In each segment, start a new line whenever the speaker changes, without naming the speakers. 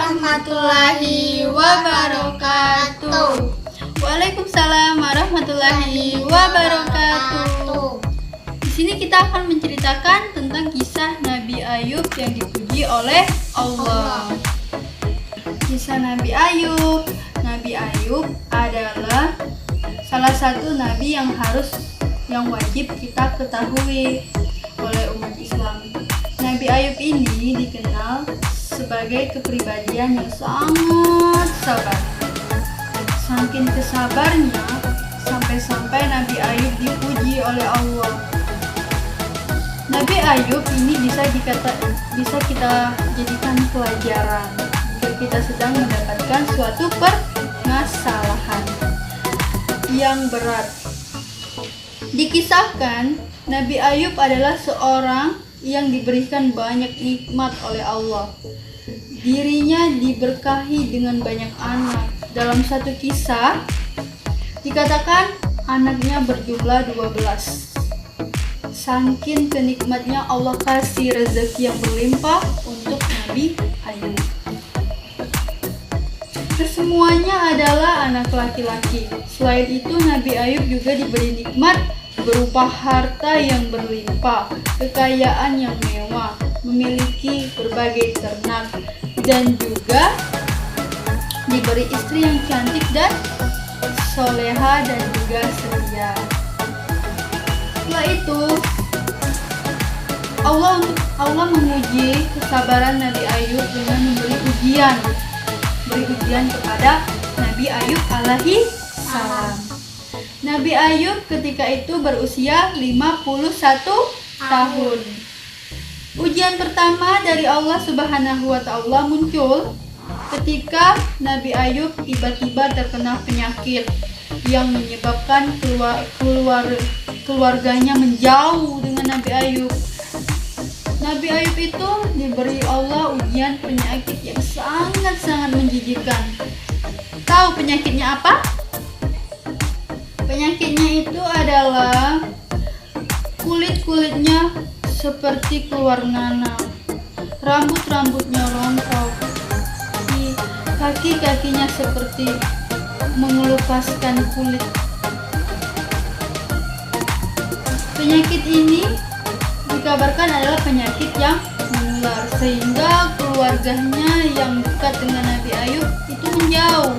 warahmatullahi wabarakatuh. Waalaikumsalam warahmatullahi wabarakatuh. Di sini kita akan menceritakan tentang kisah Nabi Ayub yang dipuji oleh Allah. Kisah Nabi Ayub. Nabi Ayub adalah salah satu nabi yang wajib kita ketahui oleh umat Islam. Nabi Ayub ini dikenal sebagai kepribadian yang sangat sabar. Saking kesabarnya, sampai-sampai Nabi Ayub dipuji oleh Allah. Nabi Ayub ini bisa kita jadikan pelajaran jika kita sedang mendapatkan suatu permasalahan yang berat. Dikisahkan, Nabi Ayub adalah seorang yang diberikan banyak nikmat oleh Allah. Dirinya diberkahi dengan banyak anak. Dalam satu kisah dikatakan anaknya berjumlah 12. Saking kenikmatnya Allah kasih rezeki yang berlimpah untuk Nabi Ayub. Kesemuanya adalah anak laki-laki. Selain itu, Nabi Ayub juga diberi nikmat berupa harta yang berlimpah, kekayaan yang mewah, memiliki berbagai ternak, dan juga diberi istri yang cantik dan soleha dan juga setia. Setelah itu, Allah menguji kesabaran Nabi Ayub dengan memberi ujian kepada Nabi Ayub alaihi salam. Nabi Ayub ketika itu berusia 51 tahun. Ujian pertama dari Allah Subhanahu wa Ta'ala muncul ketika Nabi Ayub tiba-tiba terkena penyakit yang menyebabkan keluarganya menjauh dengan Nabi Ayub. Nabi Ayub itu diberi Allah ujian penyakit yang sangat-sangat menjijikkan. Tahu penyakitnya apa? Penyakitnya itu adalah kulit-kulitnya seperti keluar nanah, rambut-rambutnya rontok, kaki-kakinya seperti mengelupaskan kulit. Penyakit ini dikabarkan adalah penyakit yang menular, sehingga keluarganya yang dekat dengan Nabi Ayub itu menjauh.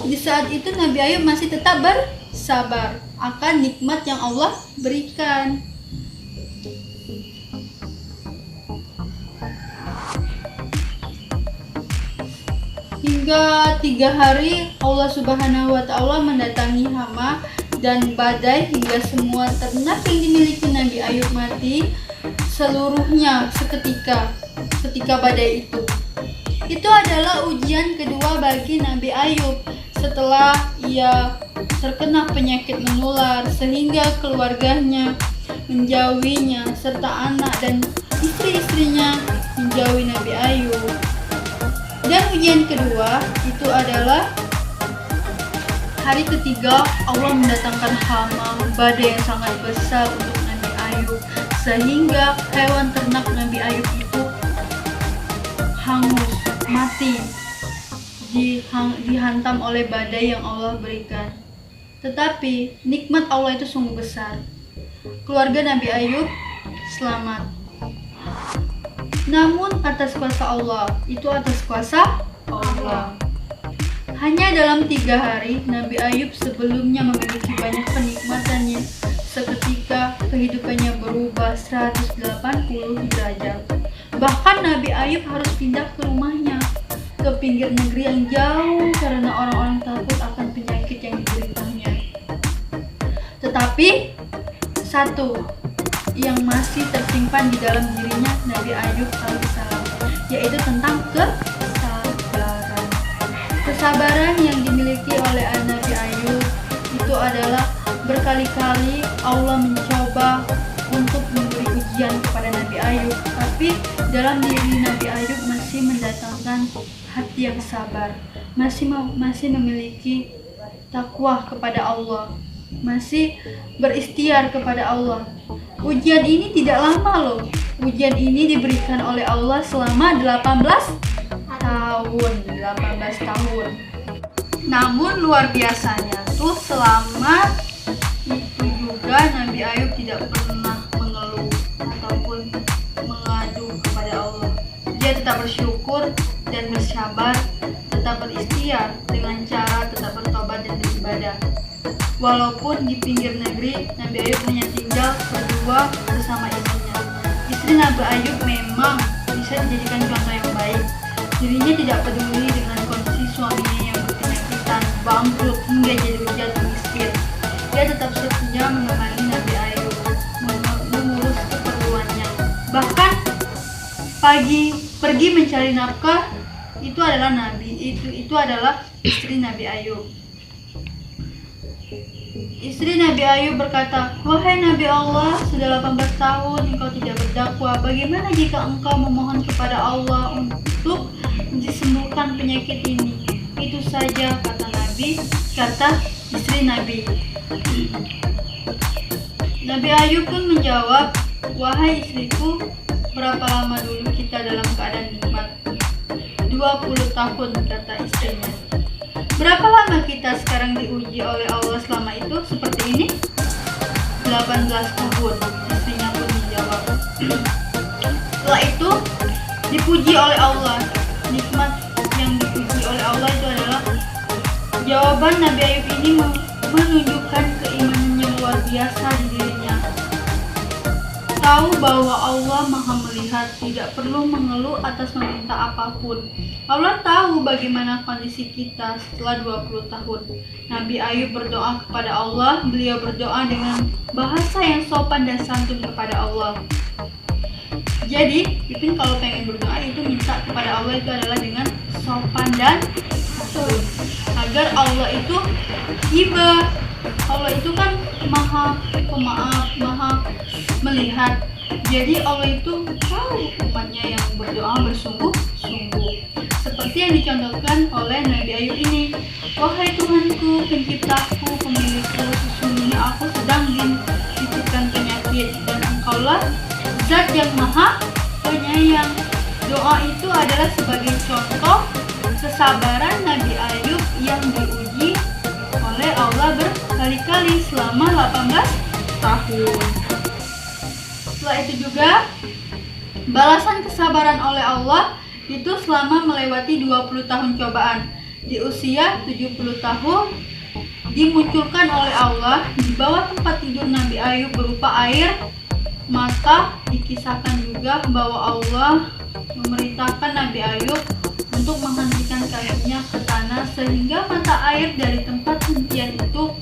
Di saat itu Nabi Ayub masih tetap bersabar akan nikmat yang Allah berikan. Hingga 3 hari Allah Subhanahu wa Ta'ala mendatangi hama dan badai hingga semua ternak yang dimiliki Nabi Ayub mati seluruhnya ketika badai itu. Itu adalah ujian kedua bagi Nabi Ayub setelah ia terkena penyakit menular sehingga keluarganya menjauhinya serta anak dan istri-istrinya menjauhi Nabi Ayub. Dan ujian kedua itu adalah hari ketiga Allah mendatangkan hama badai yang sangat besar untuk Nabi Ayub sehingga hewan ternak Nabi Ayub itu hangus, mati, dihantam oleh badai yang Allah berikan. Tetapi nikmat Allah itu sungguh besar. Keluarga Nabi Ayub selamat. Namun atas kuasa Allah, itu atas kuasa Allah. Hanya dalam 3 hari Nabi Ayub sebelumnya memiliki banyak kenikmatannya, seketika kehidupannya berubah 180 derajat. Bahkan Nabi Ayub harus pindah ke rumahnya ke pinggir negeri yang jauh karena orang-orang takut akan penyakit yang dideritanya. Tetapi satu yang masih tersimpan di dalam dirinya Nabi Ayub alaihissalam, yaitu tentang kesabaran. Kesabaran yang dimiliki oleh Nabi Ayub itu adalah berkali-kali Allah mencoba untuk memberi ujian kepada Nabi Ayub, tapi dalam diri Nabi Ayub masih mendatangkan hati yang sabar, masih memiliki takwa kepada Allah, masih berikhtiar kepada Allah. Ujian ini tidak lama loh. Ujian ini diberikan oleh Allah selama 18 tahun, 18 tahun. Namun luar biasanya tuh selama itu juga Nabi Ayub tidak pernah mengeluh ataupun mengadu kepada Allah. Dia tetap bersyukur dan bersabar, tetap berikhtiar dengan cara tetap bertobat dan beribadah. Walaupun di pinggir negeri, Nabi Ayub hanya tinggal berdua bersama istrinya. Istri Nabi Ayub memang bisa dijadikan contoh yang baik. Dirinya tidak peduli dengan kondisi suaminya yang berpenyakitan, bangkrut, hingga jadi jatuh miskin. Dia tetap setia menemani Nabi Ayub, mengurus keperluannya. Bahkan pergi mencari nafkah itu adalah istri Nabi Ayub. Istri Nabi Ayub berkata, "Wahai Nabi Allah, sudah 18 tahun engkau tidak berdakwah. Bagaimana jika engkau memohon kepada Allah untuk disembuhkan penyakit ini?" Itu saja, kata istri Nabi. Nabi Ayub pun menjawab, "Wahai istriku, berapa lama dulu kita dalam keadaan nikmat?" 20 tahun, kata istrinya. "Berapa lama kita sekarang diuji oleh Allah selama itu seperti ini?" 18 tahun, istrinya pun menjawab. Setelah itu dipuji oleh Allah. Nikmat yang dipuji oleh Allah itu adalah jawaban Nabi Ayub ini menunjukkan keimanan yang luar biasa di dirinya. Tahu bahwa Allah Maha melihat, tidak perlu mengeluh atas meminta apapun. Allah tahu bagaimana kondisi kita setelah 20 tahun. Nabi Ayub berdoa kepada Allah. Beliau berdoa dengan bahasa yang sopan dan santun kepada Allah. Jadi, Ipin kalau pengen berdoa itu minta kepada Allah itu adalah dengan sopan dan santun. Agar Allah itu iba. Allah itu kan maha pemaaf, maha melihat. Jadi Allah itu tahu umatnya yang berdoa bersungguh-sungguh. Seperti yang dicontohkan oleh Nabi Ayub ini. "Wahai Tuhanku, penciptaku, pemilikku, sesungguhnya aku sedang dititipkan penyakit, dan Engkaulah Zat yang Maha Penyayang." Doa itu adalah sebagai contoh kesabaran Nabi Ayub yang diuji oleh Allah berkali-kali selama 18 tahun. Setelah itu juga balasan kesabaran oleh Allah itu selama melewati 20 tahun cobaan. Di usia 70 tahun dimunculkan oleh Allah di bawah tempat tidur Nabi Ayub berupa air mata. Dikisahkan juga bahwa Allah memerintahkan Nabi Ayub untuk menghentikan kakinya ke tanah sehingga mata air dari tempat hentian itu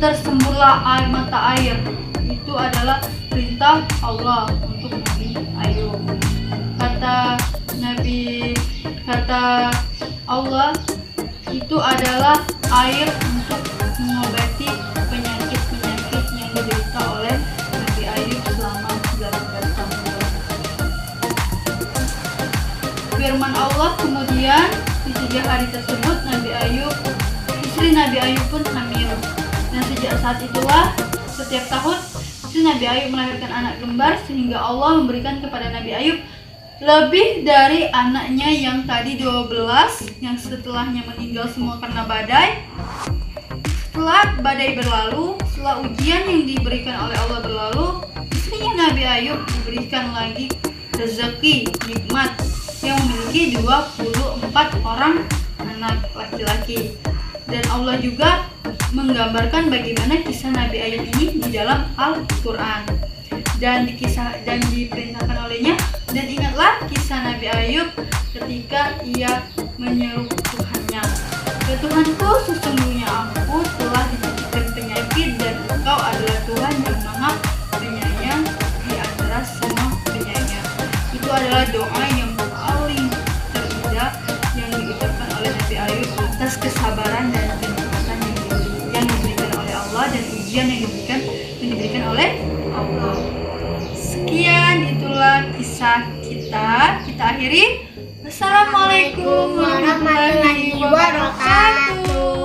tersemburlah mata air. Itu adalah perintah Allah untuk Nabi Ayub. Kata Allah itu adalah air untuk mengobati penyakit-penyakit yang diderita oleh Nabi Ayub selama 19 tahun. Firman Allah kemudian di 3 hari tersebut istri Nabi Ayub pun hamil. Dan sejak saat itulah setiap tahun istri Nabi Ayub melahirkan anak kembar sehingga Allah memberikan kepada Nabi Ayub lebih dari anaknya yang tadi 12 yang setelahnya meninggal semua karena badai. Setelah badai berlalu, setelah ujian yang diberikan oleh Allah berlalu, istrinya Nabi Ayub diberikan lagi rezeki nikmat yang memiliki 24 orang anak laki-laki. Dan Allah juga menggambarkan bagaimana kisah Nabi Ayub ini di dalam Al-Quran dan diperintahkan olehnya. Dan ingatlah kisah Nabi Ayub ketika ia menyeru Tuhannya, "Ya Tuhanku, sesungguhnya aku telah dititipkan penyakit dan Engkau adalah Tuhan yang Maha Penyayang di antara semua penyayang." Itu adalah doa yang paling terindah yang diucapkan oleh Nabi Ayub atas kesabaran dan kenikmatan yang diberikan oleh Allah dan ujian yang diberikan oleh Allah. Sekian, itulah kisah kita akhiri. Wassalamualaikum warahmatullahi wabarakatuh.